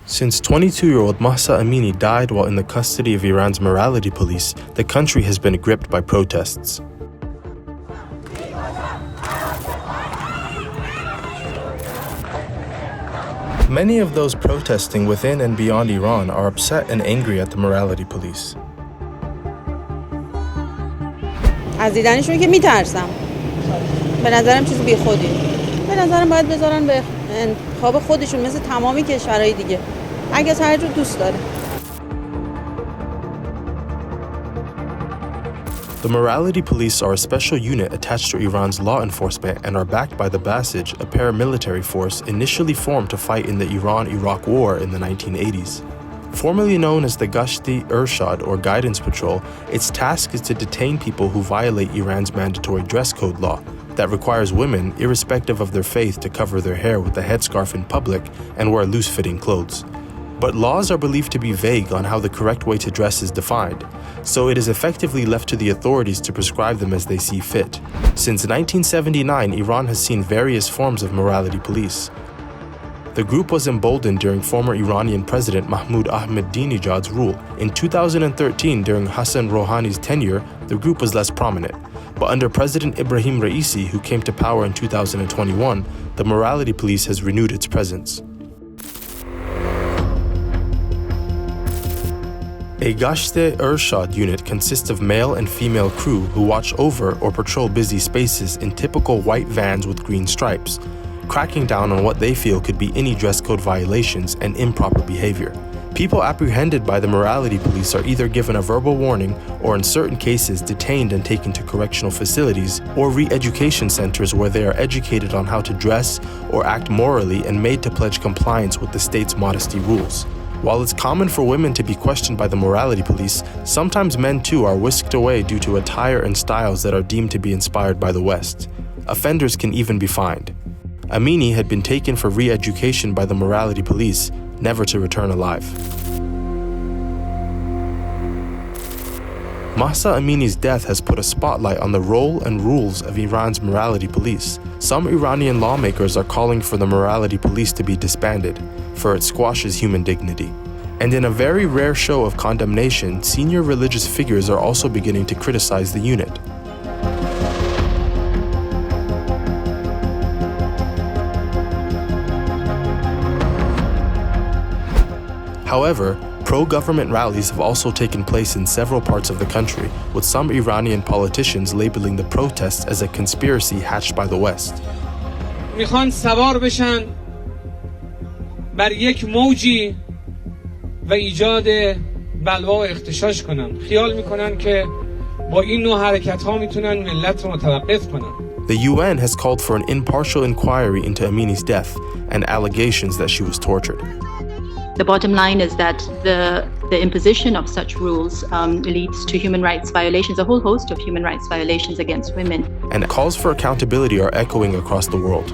Since 22-year-old Mahsa Amini died while in the custody of Iran's morality police, the country has been gripped by protests. Many of those protesting within and beyond Iran are upset and angry at the morality police. از دیدنشون که میترسم. به نظرم چیز بیخودی. به نظرم باید بذارن به انتخاب خودشون مثل تمامی کشورهای دیگه. اگه هر جور دوست داره. The morality police are a special unit attached to Iran's law enforcement and are backed by the Basij, a paramilitary force initially formed to fight in the Iran-Iraq War in the 1980s. Formerly known as the Gasht-e or Guidance Patrol, its task is to detain people who violate Iran's mandatory dress code law that requires women, irrespective of their faith, to cover their hair with a headscarf in public and wear loose-fitting clothes. But laws are believed to be vague on how the correct way to dress is defined, so it is effectively left to the authorities to prescribe them as they see fit. Since 1979, Iran has seen various forms of morality police. The group was emboldened during former Iranian President Mahmoud Ahmadinejad's rule. In 2013, during Hassan Rouhani's tenure, the group was less prominent. But under President Ibrahim Raisi, who came to power in 2021, the morality police has renewed its presence. A Gasht-e unit consists of male and female crew who watch over or patrol busy spaces in typical white vans with green stripes, cracking down on what they feel could be any dress code violations and improper behavior. People apprehended by the morality police are either given a verbal warning or in certain cases detained and taken to correctional facilities or re-education centers where they are educated on how to dress or act morally and made to pledge compliance with the state's modesty rules. While it's common for women to be questioned by the morality police, sometimes men too are whisked away due to attire and styles that are deemed to be inspired by the West. Offenders can even be fined. Amini had been taken for re-education by the morality police, never to return alive. Mahsa Amini's death has put a spotlight on the role and rules of Iran's morality police. Some Iranian lawmakers are calling for the morality police to be disbanded, for it squashes human dignity. And in a very rare show of condemnation, senior religious figures are also beginning to criticize the unit. However, pro-government rallies have also taken place in several parts of the country, with some Iranian politicians labeling the protests as a conspiracy hatched by the West. میخوان سوار بشن بر یک موجی و ایجاد بلوا و اختشاش کنن. خیال میکنن که با این نوع حرکت ها میتونن ملت رو متوقف کنن. The UN has called for an impartial inquiry into Amini's death and allegations that she was tortured. The bottom line is that the imposition of such rules leads to human rights violations, a whole host of human rights violations against women. And calls for accountability are echoing across the world.